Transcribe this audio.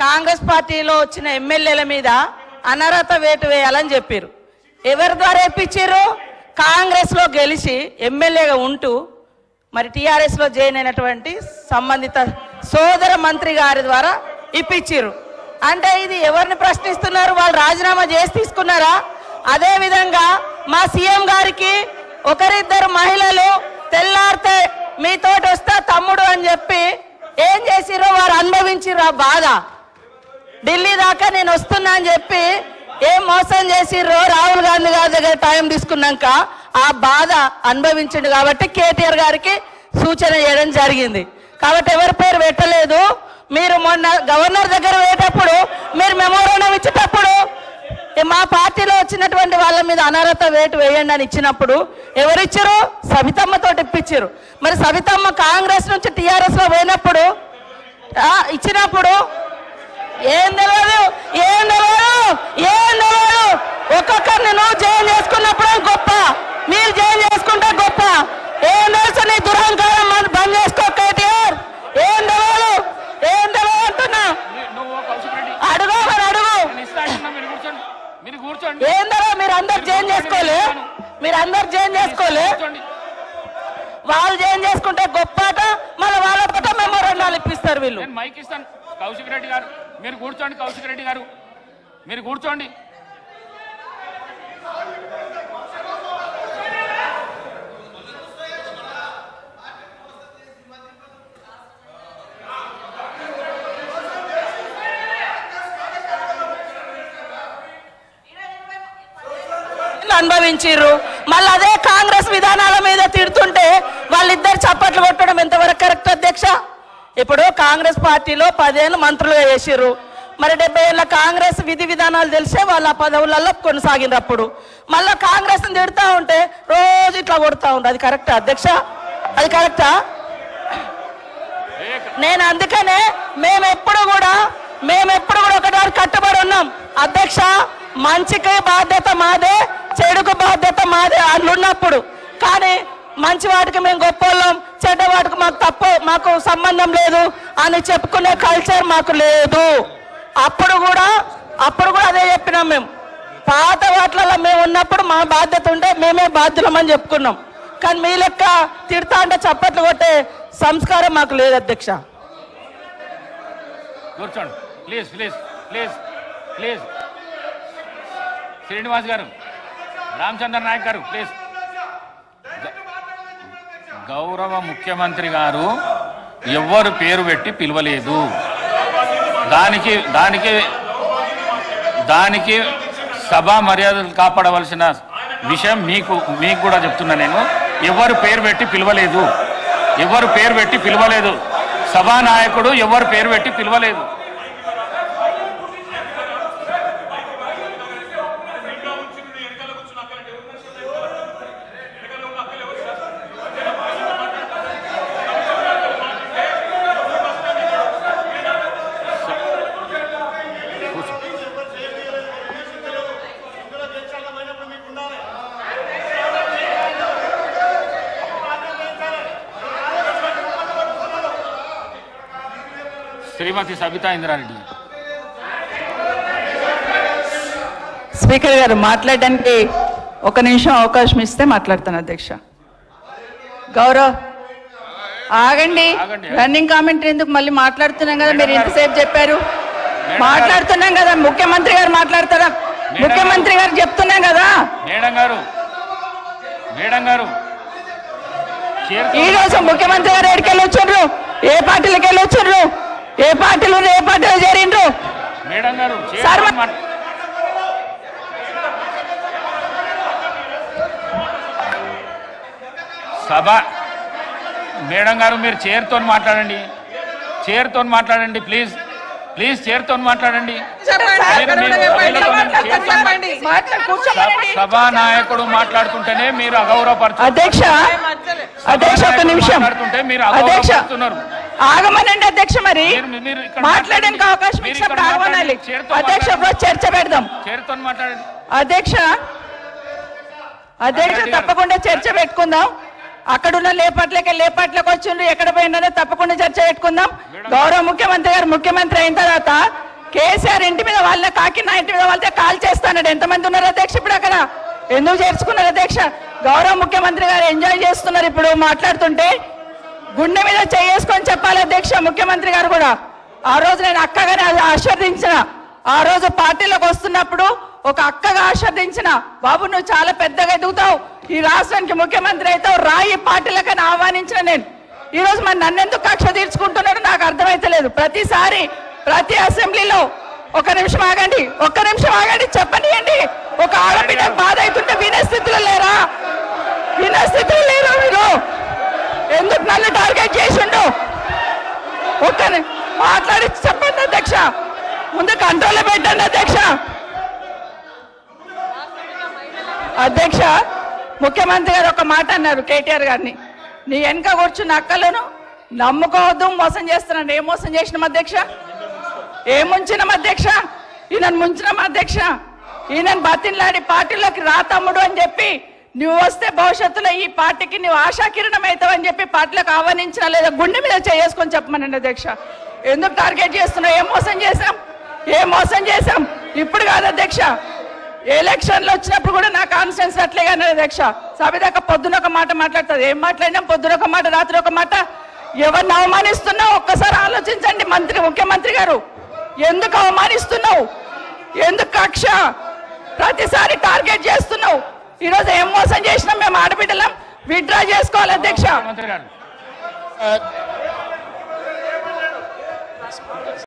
కాంగ్రెస్ పార్టీలో వచ్చిన ఎమ్మెల్యేల మీద అనర్హత వేటు వేయాలని చెప్పారు. ఎవరి ద్వారా ఇప్పించారు? కాంగ్రెస్ లో గెలిచి ఎమ్మెల్యేగా ఉంటూ మరి టిఆర్ఎస్ లో జాయిన్ అయినటువంటి సంబంధిత సోదర మంత్రి గారి ద్వారా ఇప్పించారు. అంటే ఇది ఎవరిని ప్రశ్నిస్తున్నారు? వాళ్ళు రాజీనామా చేసి తీసుకున్నారా? అదే విధంగా మా సీఎం గారికి ఒకరిద్దరు మహిళలు తెల్లారితే మీతోటి వస్తా తమ్ముడు అని చెప్పి ఏం చేసిరో వారు అనుభవించిర్రు. ఆ బాధ ఢిల్లీ దాకా నేను వస్తున్నా అని చెప్పి ఏం మోసం చేసిర్రో రాహుల్ గాంధీ గారి దగ్గర టైం తీసుకున్నాక ఆ బాధ అనుభవించిండు. కాబట్టి కేటీఆర్ గారికి సూచన చేయడం జరిగింది. కాబట్టి ఎవరి పేరు పెట్టలేదు. మీరు మొన్న గవర్నర్ దగ్గర పోయేటప్పుడు మీరు మెమోరాండం ఇచ్చేటప్పుడు మా పార్టీలో వచ్చినటువంటి వాళ్ళ మీద అనర్హత వేటు వేయండి అని ఇచ్చినప్పుడు ఎవరిచ్చారు? సబితమ్మతో ఇప్పించారు. మరి సబితమ్మ కాంగ్రెస్ నుంచి టిఆర్ఎస్ లో పోయినప్పుడు ఇచ్చినప్పుడు ఏం తెలియదు, ఏం తెలియదు, ఏం తెలియదు. ఒక్కొక్కరిని నువ్వు జైలు చేసుకున్నప్పుడు గొప్ప, మీరు జైలు చేసుకుంటే గొప్ప. ఏం తెలుసు నీ దురహంకారం బంద్ చేసుకో కేటీఆర్. ఏం తెలియదు, ఏం తెలియదు అంటున్నా. అడుగు మరి అడుగు. ఏం తెలియదు? మీరు అందరు జైలు చేసుకోలే, మీరు అందరు జైలు చేసుకోలే. వాళ్ళు జైలు చేసుకుంటే గొప్పట, మళ్ళీ వాళ్ళ పట్ల మెమోరాండాలు ఇప్పిస్తారు వీళ్ళు. మైక్ ఇస్తాను. కౌశిక్ రెడ్డి గారు మీరు కూర్చోండి. కౌశిక్ రెడ్డి గారు మీరు కూర్చోండి. అనుభవించిర్రు. మళ్ళీ అదే కాంగ్రెస్ విధానాల మీద తిడుతుంటే వాళ్ళిద్దరు చప్పట్లు కొట్టడం ఎంతవరకు కరెక్ట్ అధ్యక్ష? ఇప్పుడు కాంగ్రెస్ పార్టీలో 10 ఏళ్ళు మంత్రులుగా చేసిర్రు. మరి 70 ఏళ్ళ కాంగ్రెస్ విధి విధానాలు తెలిసే వాళ్ళ పదవులలో కొనసాగినప్పుడు మళ్ళీ కాంగ్రెస్ తిడుతూ ఉంటే రోజు ఇట్లా కొడుతూ ఉంటారు. అది కరెక్టా అధ్యక్ష? అది కరెక్టా? నేను అందుకనే మేమెప్పుడు కూడా ఒకటి కట్టుబడి ఉన్నాం అధ్యక్ష. మంచికి బాధ్యత మాదే, చెడుకు బాధ్యత మాదే అట్లున్నప్పుడు. కానీ మంచి వాటికి మేము గొప్పవాళ్ళం, చెడ్డ వాటికి మాకు సంబంధం లేదు అని చెప్పుకునే కల్చర్ మాకు లేదు. అప్పుడు కూడా అదే చెప్పినాం. మేము పాత వాటిలలో మేము ఉన్నప్పుడు మా బాధ్యత ఉంటే మేమే బాధ్యులమని చెప్పుకున్నాం. కానీ మీ లెక్క తిడతా అంటే చప్పట్లు కొట్టే సంస్కారం మాకు లేదు అధ్యక్ష. కూర్చోండి please please please please. Srinivas గారు, రామచంద్ర నాయక్ గారు ప్లీజ్. గౌరవ ముఖ్యమంత్రి గారు ఎవ్వరు పేరు పెట్టి పిలవలేదు. దానికి సభా మర్యాదలు కాపాడవలసిన విషయం మీకు కూడా చెప్తున్నా. నేను ఎవరు పేరు పెట్టి పిలవలేదు, ఎవరు పేరు పెట్టి పిలవలేదు. సభానాయకుడు ఎవరు పేరు పెట్టి పిలవలేదు. శ్రీమతి సబితా ఇంద్రారెడ్డి. స్పీకర్ గారు మాట్లాడడానికి 1 నిమిషం అవకాశం ఇస్తే మాట్లాడతాను అధ్యక్ష. ఆగండి. రన్నింగ్ కామెంటరీ ఎందుకు? మళ్ళీ మాట్లాడుతున్నాం కదా, మీరు ఇంతసేపు చెప్పారు. మాట్లాడుతున్నాం కదా, ముఖ్యమంత్రి గారు మాట్లాడతారా? ముఖ్యమంత్రి గారు చెప్తున్నాం కదా. మేడం గారు ఈ రోజు ముఖ్యమంత్రి గారు ఎక్కడికి వెళ్ళి వచ్చారు? ఏ పార్టీలకు వెళ్ళి వచ్చారు? ఏ పార్టీలో చేరిండ్రు? మేడం గారు సభ మేడం గారు మీరు చైర్తో మాట్లాడండి, ప్లీజ్ ప్లీజ్ చైర్తో మాట్లాడండి. సభానాయకుడు మాట్లాడుతుంటేనే మీరు అగౌరవపరుస్తున్నారు. అధ్యక్ష 1 నిమిషం మీరు అగౌరవపరుస్తున్నారు. ఆగమనండి అధ్యక్ష. మరి మాట్లాడడానికి అవకాశం ఇచ్చినప్పుడు ఆగమనాలి అధ్యక్ష. చర్చ పెడదాం. చైర్తో మాట్లాడండి అధ్యక్ష. తప్పకుండా చర్చ పెట్టుకుందాం. అక్కడున్న లేపాట్లకు వచ్చిండ్రు, ఎక్కడ పోయిందో తప్పకుండా చర్చ పెట్టుకుందాం. గౌరవ ముఖ్యమంత్రి గారు ముఖ్యమంత్రి అయిన తర్వాత కేసీఆర్ ఇంటి మీద వాళ్ళ కాకినా ఇంటి మీద వాళ్ళతో కాల్ చేస్తానడు. ఎంతమంది ఉన్నారు అధ్యక్ష ఇప్పుడు అక్కడ? ఎందుకు చేర్చుకున్నారు అధ్యక్ష? గౌరవ ముఖ్యమంత్రి గారు ఎంజాయ్ చేస్తున్నారు ఇప్పుడు మాట్లాడుతుంటే. గుండె మీద చేసుకొని చెప్పాలి అధ్యక్ష ముఖ్యమంత్రి గారు కూడా. ఆ రోజు నేను అక్కగానే ఆశీర్వదించిన, ఆ రోజు పార్టీలోకి వస్తున్నప్పుడు ఒక అక్కగా ఆశీర్వదించిన, బాబు నువ్వు చాలా పెద్దగా ఎదుగుతావు, ఈ రాష్ట్రానికి ముఖ్యమంత్రి అవుతావు, రాయి పార్టీలకని ఆహ్వానించిన నేను. ఈ రోజు మరి నన్నెందుకు కక్ష తీర్చుకుంటున్నాడు నాకు అర్థమైతలేదు. ప్రతిసారి ప్రతి అసెంబ్లీలో ఒక్క నిమిషం ఆగండి చెప్పనియండి. ఒక ఆడబిడ్డ బాధ అవుతుంటే వినే స్థితిలో లేరా? వినే స్థితిలో లేరా మీరు? ఎందుకు నన్ను టార్గెట్ చేసిండు? మాట్లాడి చెప్పండి అధ్యక్ష, ముందు కంట్రోల్లో పెట్టండి అధ్యక్ష. అధ్యక్ష ముఖ్యమంత్రి గారు ఒక మాట అన్నారు కేటీఆర్ గారిని, నీ వెనక కూర్చున్న అక్కలను నమ్ముకోవద్దు, మోసం చేస్తున్నాను. ఏం మోసం చేసినాం అధ్యక్ష? ఏం ముంచినాం అధ్యక్ష? ఈయనను ముంచినాం అధ్యక్ష. ఈయనను బతిన్లాడి పార్టీలోకి రా తమ్ముడు అని చెప్పి, నువ్వు వస్తే భవిష్యత్తులో ఈ పార్టీకి నువ్వు ఆశాకిరణం అవుతావు అని చెప్పి పార్టీలోకి ఆహ్వానించినా లేదా గుండె మీద చేసుకొని చెప్పమనండి అధ్యక్ష. ఎందుకు టార్గెట్ చేస్తున్నావు? ఏం మోసం చేశాం? ఇప్పుడు కాదు అధ్యక్ష, ఎలక్షన్లు వచ్చినప్పుడు కూడా నా కాన్ఫిడెన్స్ అట్లేగా అధ్యక్ష. సభ పొద్దున ఒక మాట మాట్లాడుతుంది. ఏం మాట్లాడినాం? పొద్దున ఒక మాట, రాత్రి ఒక మాట. ఎవరిని అవమానిస్తున్నావు ఒక్కసారి ఆలోచించండి ముఖ్యమంత్రి గారు. ఎందుకు అవమానిస్తున్నావు? ఎందుకు కక్ష? ప్రతిసారి టార్గెట్ చేస్తున్నావు. ఈరోజు ఏం మోసం చేసినాం? మేము ఆడబిడ్డలం విత్డ్రా చేసుకోవాలి అధ్యక్ష.